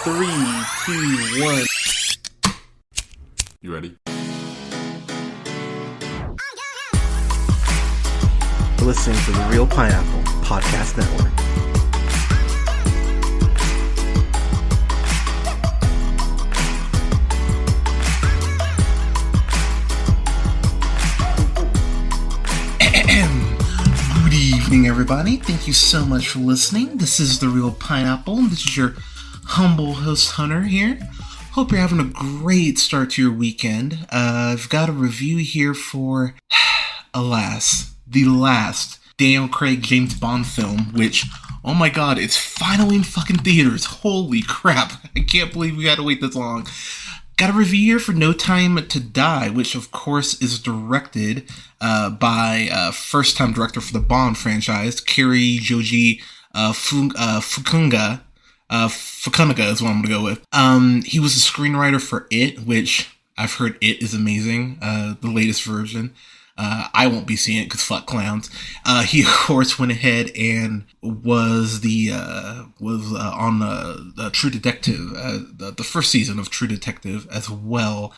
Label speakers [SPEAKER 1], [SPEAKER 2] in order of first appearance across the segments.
[SPEAKER 1] 3, 2, 1. You ready? You're listening to the Real Pineapple Podcast Network. Good evening, everybody. Thank you so much for listening. This is the Real Pineapple. This is your humble host, Hunter, here. Hope you're having a great start to your weekend. I've got a review here for, alas, the last Daniel Craig James Bond film, which, oh my god, it's finally in fucking theaters. Holy crap. I can't believe we had to wait this long. Got a review here for No Time to Die, which of course is directed by first-time director for the Bond franchise, Cary Joji Fukunaga. Fukunaga is what I'm going to go with. He was a screenwriter for It, which I've heard It is amazing, the latest version. I won't be seeing it because fuck clowns. He of course went ahead and was on the True Detective, the first season of True Detective as well.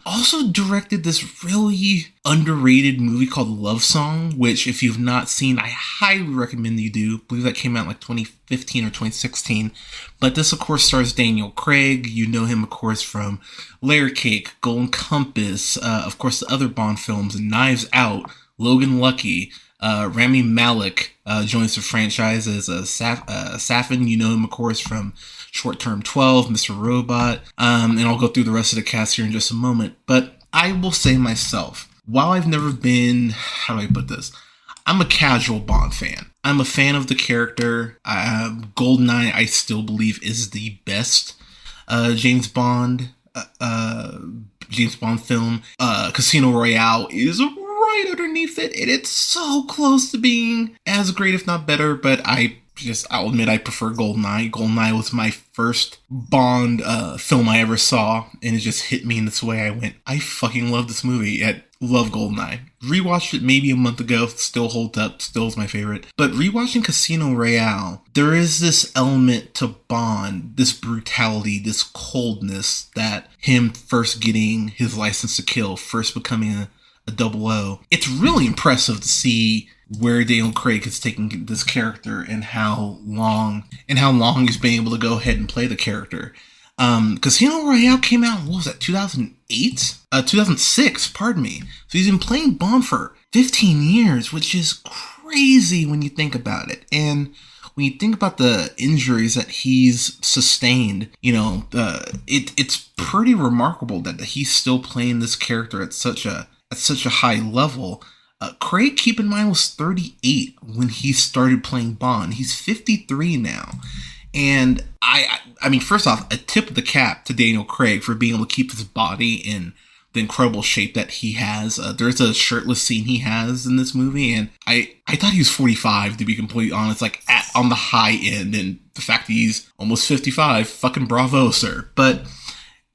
[SPEAKER 1] Also directed this really underrated movie called Love Song, which if you've not seen, I highly recommend you do. I believe that came out like 2015 or 2016. But this of course stars Daniel Craig. You know him of course from Layer Cake, Golden Compass, of course the other Bond films, Knives Out, Logan Lucky. Rami Malek joins the franchise as Safin. You know him, of course, from Short Term 12, Mr. Robot, and I'll go through the rest of the cast here in just a moment. But I will say myself, while I've never been, how do I put this? I'm a casual Bond fan. I'm a fan of the character. GoldenEye, I still believe, is the best James Bond film. Casino Royale is right underneath it, and it's so close to being as great, if not better, but I'll admit I prefer GoldenEye. GoldenEye was my first Bond film I ever saw, and it just hit me in this way. I went, I fucking love this movie. I love GoldenEye. Rewatched it maybe a month ago, still holds up, still is my favorite. But rewatching Casino Royale, there is this element to Bond, this brutality, this coldness, that him first getting his license to kill, first becoming a 00. It's really impressive to see where Daniel Craig is taking this character and how long he's been able to go ahead and play the character. Casino Royale came out, what was that, 2008? 2006, pardon me. So he's been playing Bond for 15 years, which is crazy when you think about it. And when you think about the injuries that he's sustained, you know, it's pretty remarkable that he's still playing this character at such a high level. Craig, keep in mind, was 38 when he started playing Bond. He's 53 now. And I mean, first off, a tip of the cap to Daniel Craig for being able to keep his body in the incredible shape that he has. There's a shirtless scene he has in this movie, and I thought he was 45, to be completely honest, like on the high end, and the fact that he's almost 55, fucking bravo, sir. But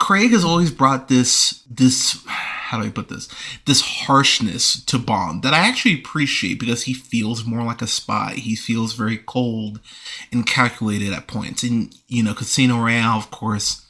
[SPEAKER 1] Craig has always brought this, how do I put this? This harshness to Bond that I actually appreciate, because he feels more like a spy. He feels very cold and calculated at points. And, you know, Casino Royale, of course,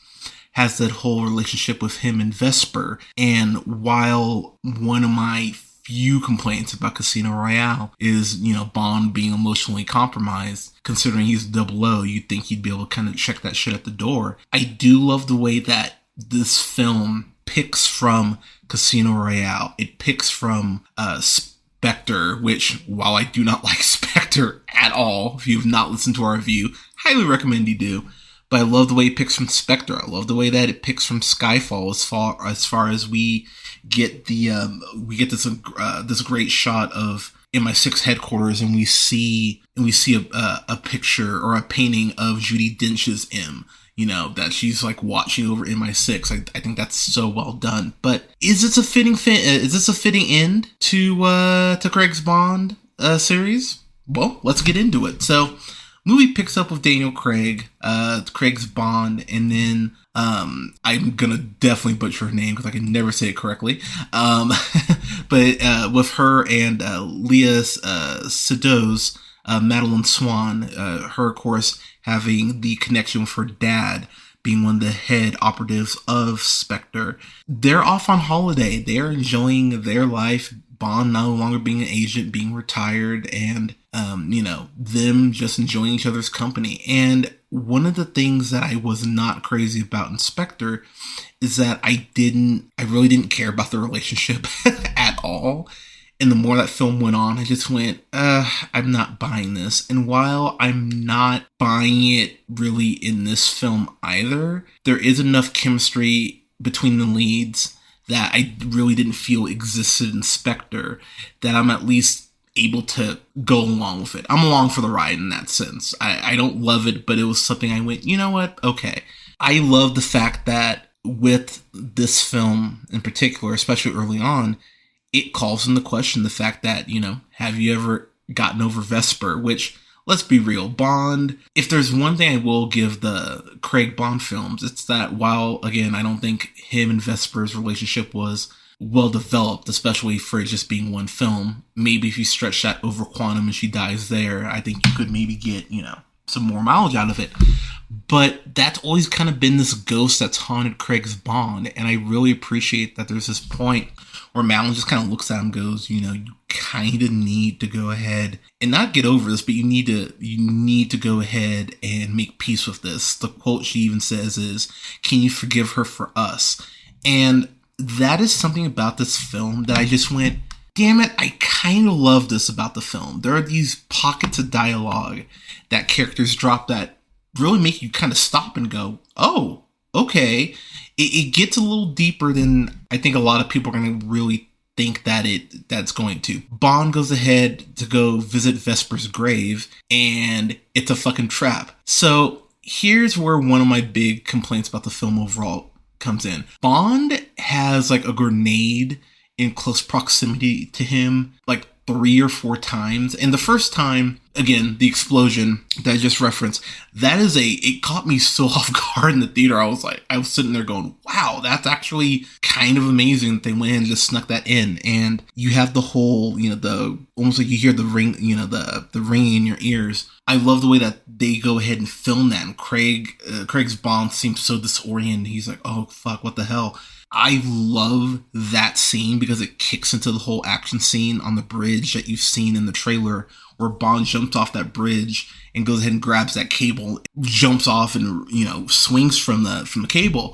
[SPEAKER 1] has that whole relationship with him and Vesper. And while one of my few complaints about Casino Royale is, you know, Bond being emotionally compromised, considering he's 00, you'd think he'd be able to kind of check that shit at the door. I do love the way that this film picks from Casino Royale. It picks from Spectre, which, while I do not like Spectre at all, if you've not listened to our review, highly recommend you do. But I love the way it picks from Spectre. I love the way that it picks from Skyfall, as far as we get this great shot of MI6 headquarters, and we see a picture or a painting of Judi Dench's M. You know, that she's like watching over MI6. I think that's so well done. But is this a fitting end to Craig's Bond series? Well, let's get into it. So, movie picks up with Daniel Craig, Craig's Bond, and then I'm gonna definitely butcher her name because I can never say it correctly. But with her and Leah Seydoux, Madeline Swan, her of course having the connection with her dad being one of the head operatives of Spectre. They're off on holiday. They're enjoying their life. Bond no longer being an agent, being retired, and, them just enjoying each other's company. And one of the things that I was not crazy about in Spectre is that I really didn't care about the relationship at all. And the more that film went on, I just went, I'm not buying this. And while I'm not buying it really in this film either, there is enough chemistry between the leads that I really didn't feel existed in Spectre, that I'm at least able to go along with it. I'm along for the ride in that sense. I don't love it, but it was something I went, you know what? Okay. I love the fact that with this film in particular, especially early on, it calls into question the fact that, have you ever gotten over Vesper? Which, let's be real, Bond, if there's one thing I will give the Craig Bond films, it's that while, again, I don't think him and Vesper's relationship was well developed, especially for it just being one film. Maybe if you stretch that over Quantum and she dies there, I think you could maybe get, some more mileage out of it. But that's always kind of been this ghost that's haunted Craig's Bond, and I really appreciate that there's this point where Madeline just kind of looks at him and goes, you kind of need to go ahead and not get over this, but you need to go ahead and make peace with this. The quote she even says is, "Can you forgive her for us?" And that is something about this film that I just went, damn it, I kind of love this about the film. There are these pockets of dialogue that characters drop that really make you kind of stop and go, oh, okay. It gets a little deeper than I think a lot of people are going to really think that's going to. Bond goes ahead to go visit Vesper's grave, and it's a fucking trap. So here's where one of my big complaints about the film overall comes in. Bond has like a grenade in close proximity to him like 3 or 4 times. And the first time, again, the explosion that I just referenced, it caught me so off guard in the theater. I was sitting there going, wow, that's actually kind of amazing that they went in and just snuck that in. And you have the whole, almost like you hear the ring, the ringing in your ears. I love the way that they go ahead and film that. And Craig's Bond seems so disoriented. He's like, oh, fuck, what the hell? I love that scene because it kicks into the whole action scene on the bridge that you've seen in the trailer, where Bond jumps off that bridge and goes ahead and grabs that cable, jumps off and, swings from the cable.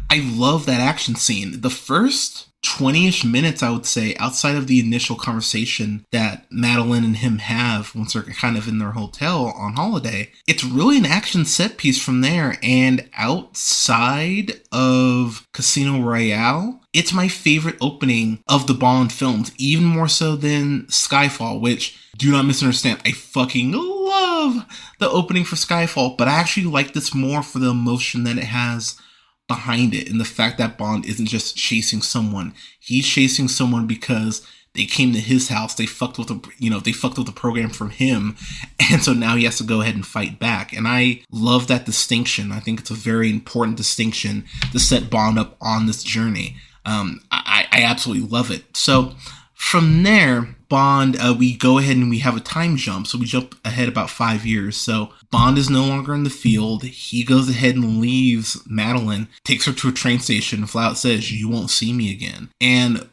[SPEAKER 1] I love that action scene. The first 20-ish minutes, I would say, outside of the initial conversation that Madeline and him have once they're kind of in their hotel on holiday, it's really an action set piece from there. And outside of Casino Royale, it's my favorite opening of the Bond films, even more so than Skyfall, which, do not misunderstand, I fucking love the opening for Skyfall, but I actually like this more for the emotion that it has behind it, and the fact that Bond isn't just chasing someone. He's chasing someone because they came to his house, they fucked with the program from him, and so now he has to go ahead and fight back. And I love that distinction. I think it's a very important distinction to set Bond up on this journey. I absolutely love it. So from there, Bond, we go ahead and we have a time jump. So we jump ahead about 5 years. So Bond is no longer in the field. He goes ahead and leaves Madeline, takes her to a train station, flat out says, "You won't see me again." And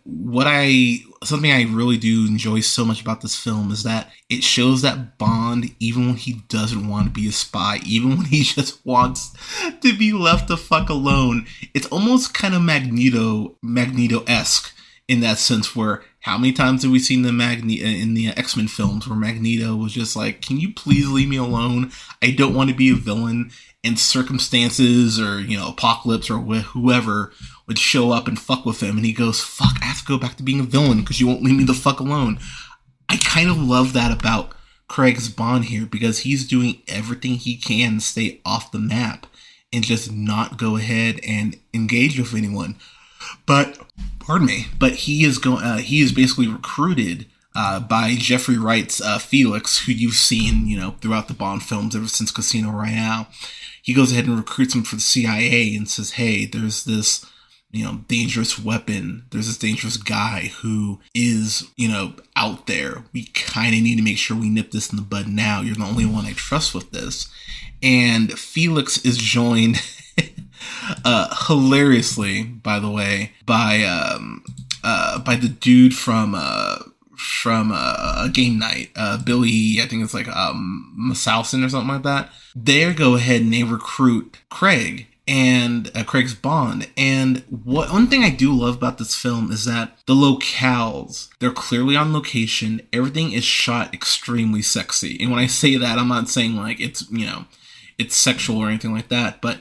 [SPEAKER 1] something I really do enjoy so much about this film is that it shows that Bond, even when he doesn't want to be a spy, even when he just wants to be left the fuck alone, it's almost kind of Magneto-esque in that sense, where how many times have we seen in the X-Men films where Magneto was just like, can you please leave me alone? I don't want to be a villain. And circumstances or, Apocalypse or whoever would show up and fuck with him. And he goes, fuck, I have to go back to being a villain because you won't leave me the fuck alone. I kind of love that about Craig's Bond here, because he's doing everything he can to stay off the map and just not go ahead and engage with anyone. But he is basically recruited by Jeffrey Wright's Felix, who you've seen, throughout the Bond films ever since Casino Royale. He goes ahead and recruits him for the CIA and says, hey, there's this, dangerous weapon. There's this dangerous guy who is, out there. We kind of need to make sure we nip this in the bud now. You're the only one I trust with this. And Felix is joined Hilariously, by the way, by the dude from Game Night, Billy, I think it's like Masausen or something like that. They go ahead and they recruit Craig and Craig's Bond. And one thing I do love about this film is that the locales, they're clearly on location. Everything is shot extremely sexy. And when I say that, I'm not saying like it's, it's sexual or anything like that, but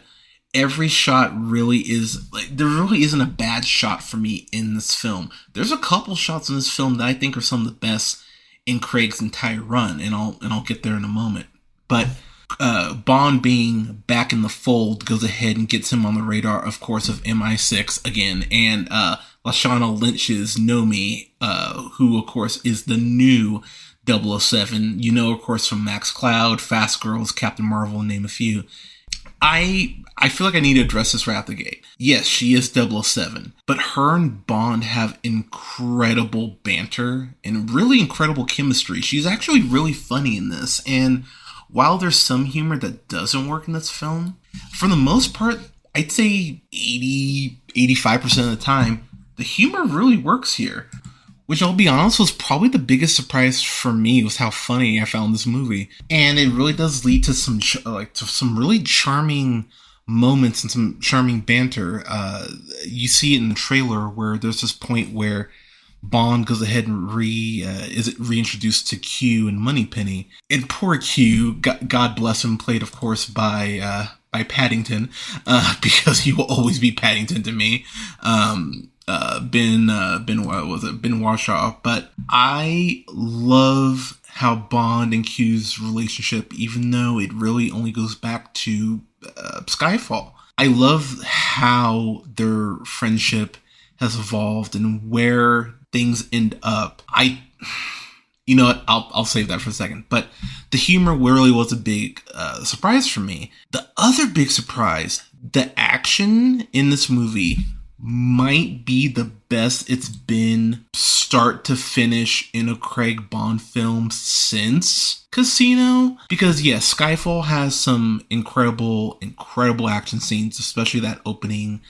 [SPEAKER 1] every shot really is like, there really isn't a bad shot for me in this film. There's a couple shots in this film that I think are some of the best in Craig's entire run, and I'll get there in a moment. But Bond being back in the fold goes ahead and gets him on the radar, of course, of MI6 again, and Lashana Lynch's Nomi, who of course is the new 007. Of course, from Max Cloud, Fast Girls, Captain Marvel, name a few. I feel like I need to address this right out the gate. Yes, she is 007, but her and Bond have incredible banter and really incredible chemistry. She's actually really funny in this, and while there's some humor that doesn't work in this film, for the most part, I'd say 85% of the time, the humor really works here. Which, I'll be honest, was probably the biggest surprise for me, was how funny I found this movie. And it really does lead to some really charming moments and some charming banter. You see it in the trailer where there's this point where Bond goes ahead and reintroduced to Q and Moneypenny. And poor Q, God bless him, played, of course, by Paddington, because he will always be Paddington to me. Ben Warshaw, but I love how Bond and Q's relationship, even though it really only goes back to Skyfall. I love how their friendship has evolved and where things end up. I'll save that for a second. But the humor really was a big surprise for me. The other big surprise, the action in this movie might be the best it's been start to finish in a Craig Bond film since Casino. Because yes, Skyfall has some incredible action scenes, especially that opening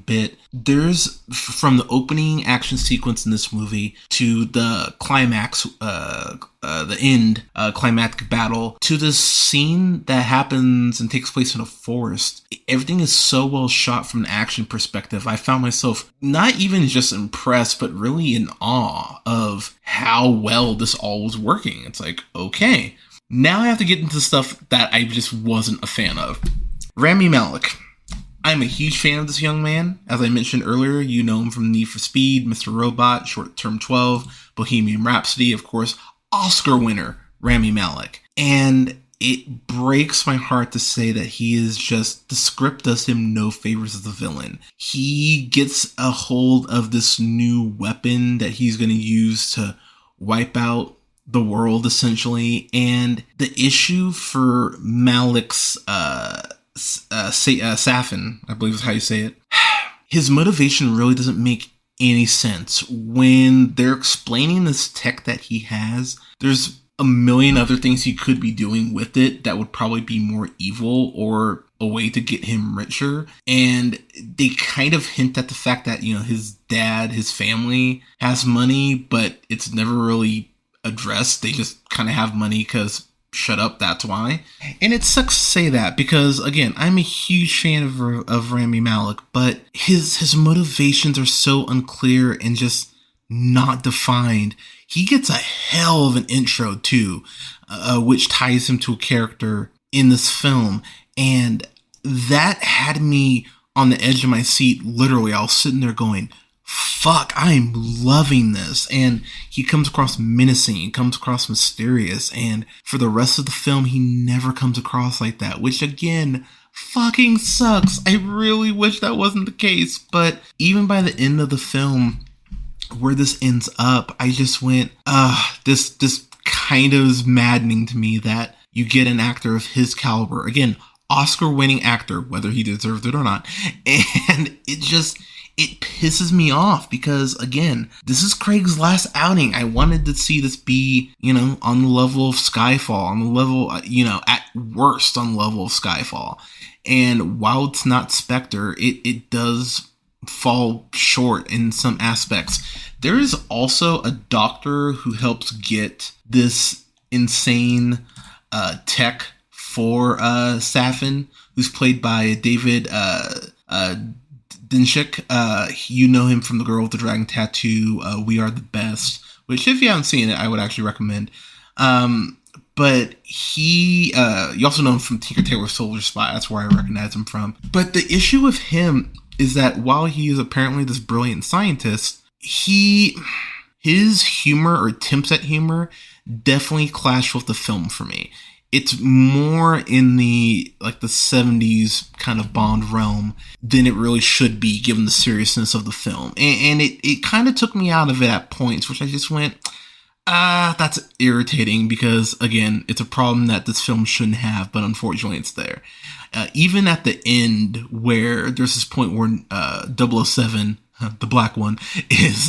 [SPEAKER 1] bit. There's, from the opening action sequence in this movie to the climax, the end climactic battle, to this scene that happens and takes place in a forest. Everything is so well shot from an action perspective. I found myself not even just impressed, but really in awe of how well this all was working. It's like, okay, now I have to get into stuff that I just wasn't a fan of. Rami Malek. I'm a huge fan of this young man. As I mentioned earlier, you know him from Need for Speed, Mr. Robot, Short Term 12, Bohemian Rhapsody, of course, Oscar winner, Rami Malek. And it breaks my heart to say that he is just, the script does him no favors as a villain. He gets a hold of this new weapon that he's going to use to wipe out the world, essentially. And the issue for Malek's Safin, I believe is how you say it. His motivation really doesn't make any sense. When they're explaining this tech that he has, there's a million other things he could be doing with it that would probably be more evil or a way to get him richer. And they kind of hint at the fact that, his dad, his family has money, but it's never really addressed. They just kind of have money because shut up, that's why. And it sucks to say that because, again, I'm a huge fan of Rami Malek, but his motivations are so unclear and just not defined. He gets a hell of an intro too, which ties him to a character in this film. And that had me on the edge of my seat. Literally, I was sitting there going, fuck, I'm loving this. And he comes across menacing, he comes across mysterious, and for the rest of the film, he never comes across like that, which again, fucking sucks. I really wish that wasn't the case, but even by the end of the film, where this ends up, I just went, this kind of is maddening to me that you get an actor of his caliber, again, Oscar-winning actor, whether he deserved it or not, and it pisses me off because, again, this is Craig's last outing. I wanted to see this be, on the level of Skyfall, on the level, at worst on the level of Skyfall. And while it's not Spectre, it does fall short in some aspects. There is also a doctor who helps get this insane tech for Safin, who's played by David Dinshik. You know him from The Girl with the Dragon Tattoo, We Are the Best, which if you haven't seen it, I would actually recommend. But you also know him from Tinker Tailor Soldier Spy. That's where I recognize him from. But the issue with him is that while he is apparently this brilliant scientist, his humor or attempts at humor definitely clash with the film for me. It's more in the 70s kind of Bond realm than it really should be, given the seriousness of the film. And it kind of took me out of it at points, which I just went, that's irritating because, again, it's a problem that this film shouldn't have, but unfortunately it's there. Even at the end, where there's this point where 007, the black one, is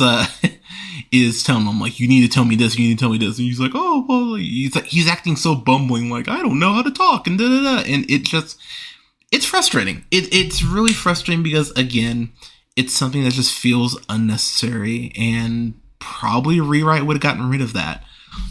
[SPEAKER 1] telling him, you need to tell me this, you need to tell me this. And he's like, oh, well, he's acting so bumbling, I don't know how to talk, and da-da-da. And it's frustrating. It's really frustrating because, again, it's something that just feels unnecessary, and probably a rewrite would have gotten rid of that.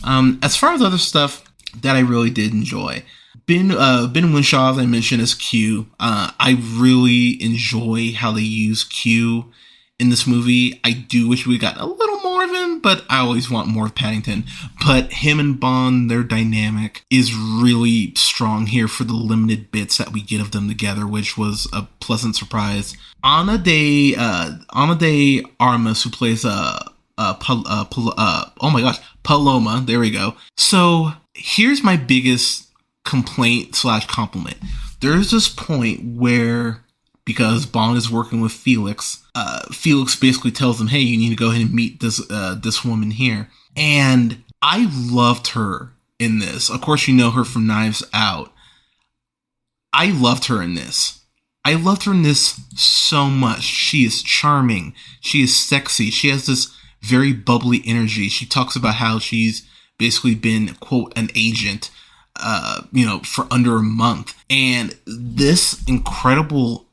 [SPEAKER 1] As far as other stuff that I really did enjoy, Ben Whishaw, as I mentioned, as Q. I really enjoy how they use Q in this movie. I do wish we got a little more of him, but I always want more of Paddington. But him and Bond, their dynamic is really strong here for the limited bits that we get of them together, which was a pleasant surprise. Ana de Armas, who plays Paloma. There we go. So here's my biggest complaint / compliment. There's this point where, because Bond is working with Felix, Felix basically tells him, hey, you need to go ahead and meet this woman here. And I loved her in this. Of course, you know her from Knives Out. I loved her in this. I loved her in this so much. She is charming. She is sexy. She has this very bubbly energy. She talks about how she's basically been, quote, an agent, for under a month. And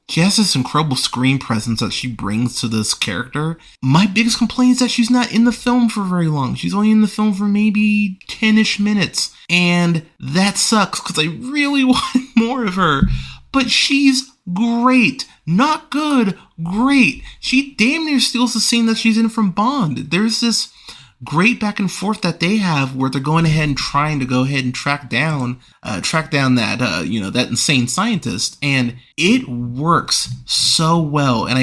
[SPEAKER 1] she has this incredible screen presence that she brings to this character. My biggest complaint is that she's not in the film for very long. She's only in the film for maybe 10-ish minutes. And that sucks because I really want more of her. But she's great. Not good, great. She damn near steals the scene that she's in from Bond. There's this great back and forth that they have where they're going ahead and trying to go ahead and track down that that insane scientist, and it works so well. And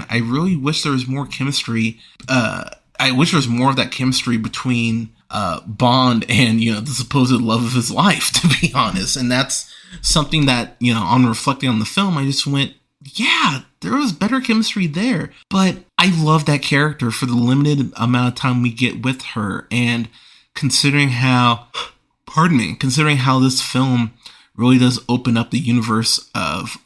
[SPEAKER 1] I really wish there was more chemistry. I wish there was more of that chemistry between Bond and the supposed love of his life, to be honest. And that's something that on reflecting on the film, I just went, yeah, there was better chemistry there. But I love that character for the limited amount of time we get with her. And considering how this film really does open up the universe of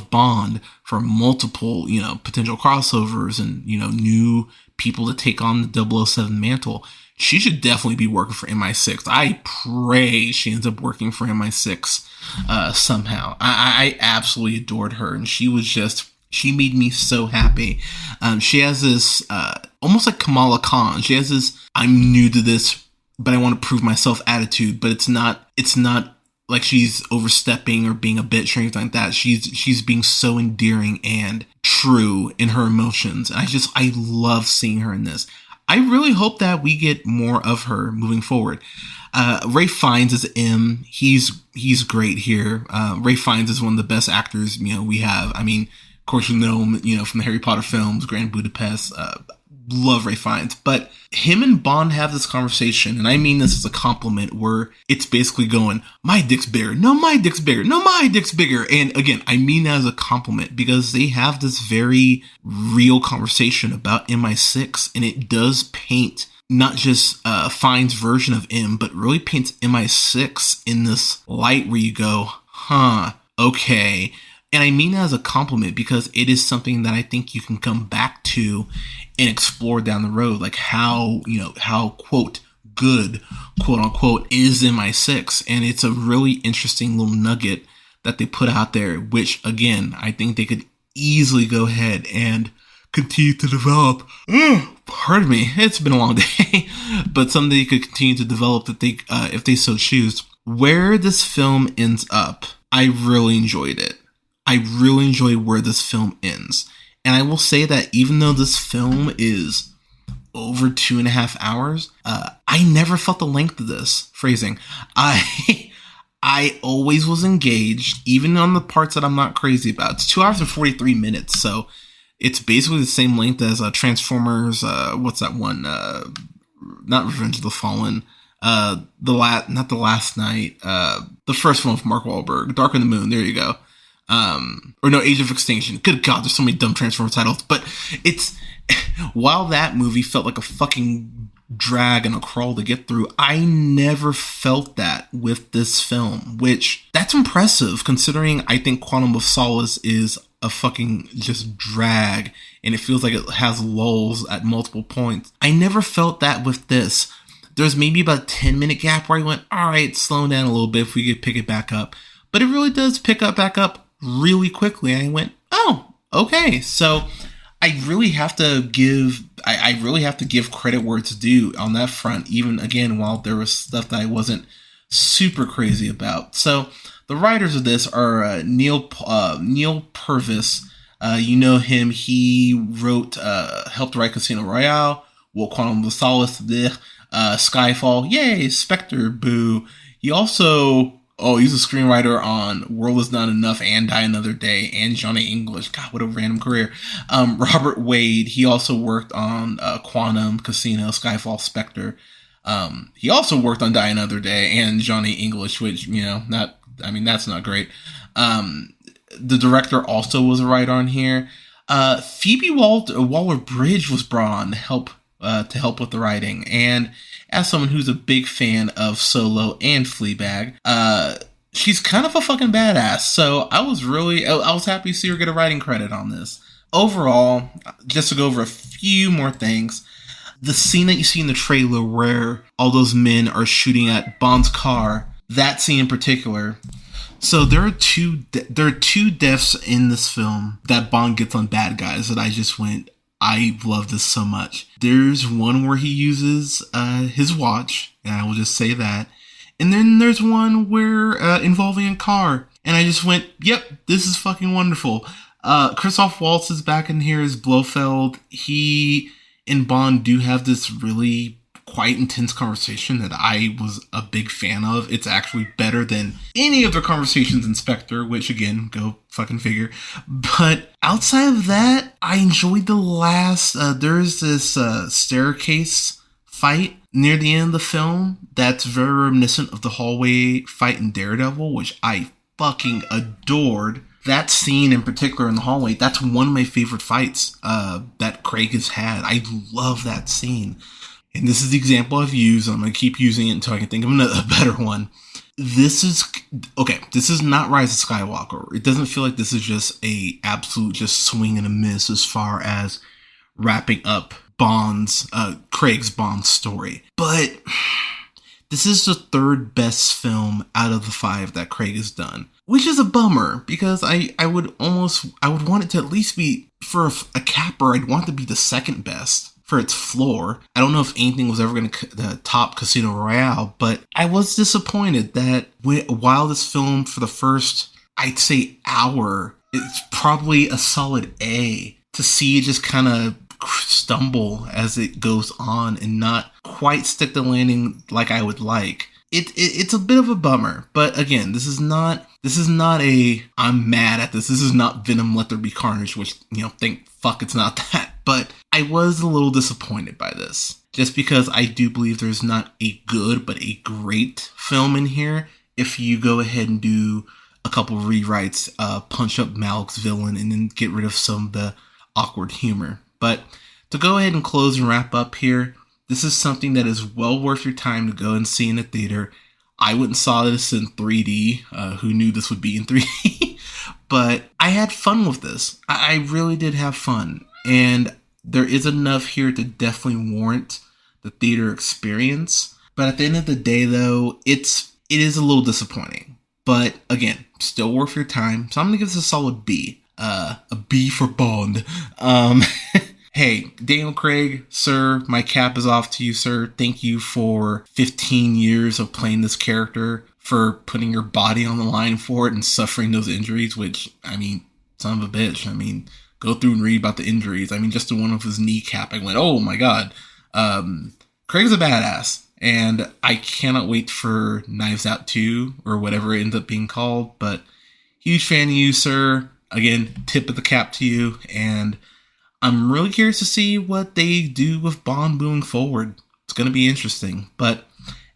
[SPEAKER 1] Bond for multiple, potential crossovers and, new people to take on the 007 mantle, she should definitely be working for MI6. I pray she ends up working for MI6 somehow. I absolutely adored her, and she made me so happy. She has this, almost like Kamala Khan. She has this, I'm new to this, but I want to prove myself attitude, but it's not like she's overstepping or being a bitch or anything like that. She's being so endearing and true in her emotions. And I love seeing her in this. I really hope that we get more of her moving forward. Ralph Fiennes is M. He's great here. Ralph Fiennes is one of the best actors, we have. I mean, of course, you know him, from the Harry Potter films, Grand Budapest. Love Ralph Fiennes. But him and Bond have this conversation, and I mean this as a compliment, where it's basically going, my dick's bigger. No, my dick's bigger. No, my dick's bigger. And again, I mean that as a compliment because they have this very real conversation about MI6, and it does paint not just Fiennes' version of M, but really paints MI6 in this light where you go, okay, And I mean that as a compliment because it is something that I think you can come back to and explore down the road. Like how, how quote good, quote unquote, is MI6. And it's a really interesting little nugget that they put out there, which again, I think they could easily go ahead and continue to develop. Pardon me, it's been a long day, but something they could continue to develop that they, if they so choose. Where this film ends up, I really enjoyed it. I really enjoy where this film ends. And I will say that even though this film is over 2.5 hours, I never felt the length of this. Phrasing. I always was engaged, even on the parts that I'm not crazy about. It's 2 hours and 43 minutes, so it's basically the same length as Transformers, what's that one? Not Revenge of the Fallen. Not The Last Night. The first one with Mark Wahlberg. Dark on the Moon, there you go. Or no, Age of Extinction. Good God, there's so many dumb Transformer titles. But it's, while that movie felt like a fucking drag and a crawl to get through, I never felt that with this film, which that's impressive considering I think Quantum of Solace is a fucking just drag and it feels like it has lulls at multiple points. I never felt that with this. There's maybe about a 10-minute gap where I went, all right, slow down a little bit if we could pick it back up. But it really does pick up back up really quickly. And I went, oh, okay. So I really have to give credit where it's due on that front, even again, while there was stuff that I wasn't super crazy about. So the writers of this are Neil Purvis. You know him. He helped write Casino Royale, Quantum of Solace, Skyfall, yay, Spectre, boo. He also, he's a screenwriter on World Is Not Enough and Die Another Day and Johnny English. God, what a random career. Robert Wade, he also worked on Quantum, Casino, Skyfall, Spectre. He also worked on Die Another Day and Johnny English, which, that's not great. The director also was a writer on here. Phoebe Waller-Bridge was brought on to help with the writing. And as someone who's a big fan of Solo and Fleabag, she's kind of a fucking badass. So I was happy to see her get a writing credit on this. Overall, just to go over a few more things, the scene that you see in the trailer where all those men are shooting at Bond's car, that scene in particular. So there are two deaths in this film that Bond gets on bad guys that I just went, I love this so much. There's one where he uses his watch, and I will just say that. And then there's one where involving a car, and I just went, yep, this is fucking wonderful. Christoph Waltz is back in here as Blofeld. He and Bond do have this really quite intense conversation that I was a big fan of. It's actually better than any of their conversations in Spectre, which again, go fucking figure. But outside of that, I enjoyed the last, there's this staircase fight near the end of the film that's very reminiscent of the hallway fight in Daredevil, which I fucking adored. That scene in particular in the hallway, that's one of my favorite fights that Craig has had. I love that scene. And this is the example I've used. I'm going to keep using it until I can think of a better one. This is not Rise of Skywalker. It doesn't feel like this is just a absolute just swing and a miss as far as wrapping up Craig's Bond story. But this is the third best film out of the 5 that Craig has done, which is a bummer because I would want it to at least be, for a capper, I'd want it to be the second best for its floor. I don't know if anything was ever going to top Casino Royale, but I was disappointed that while this film for the first, I'd say, hour, it's probably a solid A, to see it just kind of stumble as it goes on and not quite stick the landing like I would like. It's a bit of a bummer, but again, this is not a I'm mad at this. This is not Venom Let There Be Carnage, which, thank fuck it's not that. But I was a little disappointed by this, just because I do believe there's not a good but a great film in here. If you go ahead and do a couple rewrites, punch up Malik's villain, and then get rid of some of the awkward humor. But to go ahead and close and wrap up here, this is something that is well worth your time to go and see in the theater. I went and saw this in 3D. Who knew this would be in 3D? But I had fun with this. I really did have fun. And there is enough here to definitely warrant the theater experience. But at the end of the day, though, it is a little disappointing. But again, still worth your time. So I'm gonna give this a solid B. A B for Bond. Hey, Daniel Craig, sir, my cap is off to you, sir. Thank you for 15 years of playing this character, for putting your body on the line for it and suffering those injuries, which, I mean, son of a bitch. I mean, go through and read about the injuries. I mean, just the one of his kneecap, I went, oh my god. Craig's a badass, and I cannot wait for Knives Out 2, or whatever it ends up being called, but huge fan of you, sir. Again, tip of the cap to you, and I'm really curious to see what they do with Bond moving forward. It's going to be interesting. But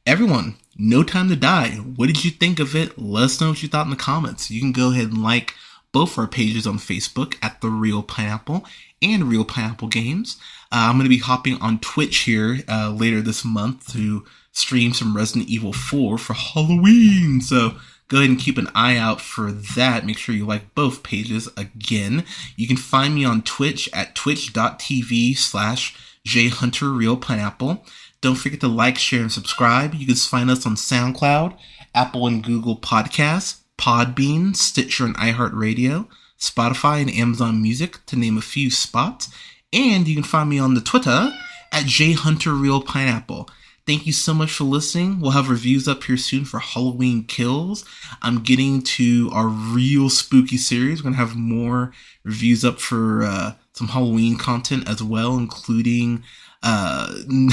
[SPEAKER 1] everyone, No Time to Die. What did you think of it? Let us know what you thought in the comments. You can go ahead and like both our pages on Facebook at The Real Pineapple and Real Pineapple Games. I'm going to be hopping on Twitch here later this month to stream some Resident Evil 4 for Halloween. So go ahead and keep an eye out for that. Make sure you like both pages. Again, you can find me on Twitch at twitch.tv/jhunterrealpineapple. Don't forget to like, share, and subscribe. You can find us on SoundCloud, Apple and Google Podcasts, Podbean, Stitcher, and iHeartRadio, Spotify, and Amazon Music, to name a few spots. And you can find me on the Twitter at jhunterrealpineapple. Thank you so much for listening. We'll have reviews up here soon for Halloween Kills. I'm getting to our real spooky series. We're going to have more reviews up for some Halloween content as well, including Escape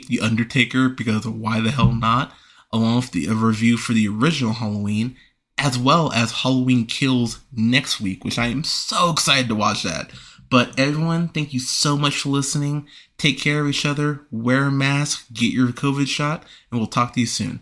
[SPEAKER 1] the Undertaker, because why the hell not, along with a review for the original Halloween, as well as Halloween Kills next week, which I am so excited to watch that. But everyone, thank you so much for listening. Take care of each other, wear a mask, get your COVID shot, and we'll talk to you soon.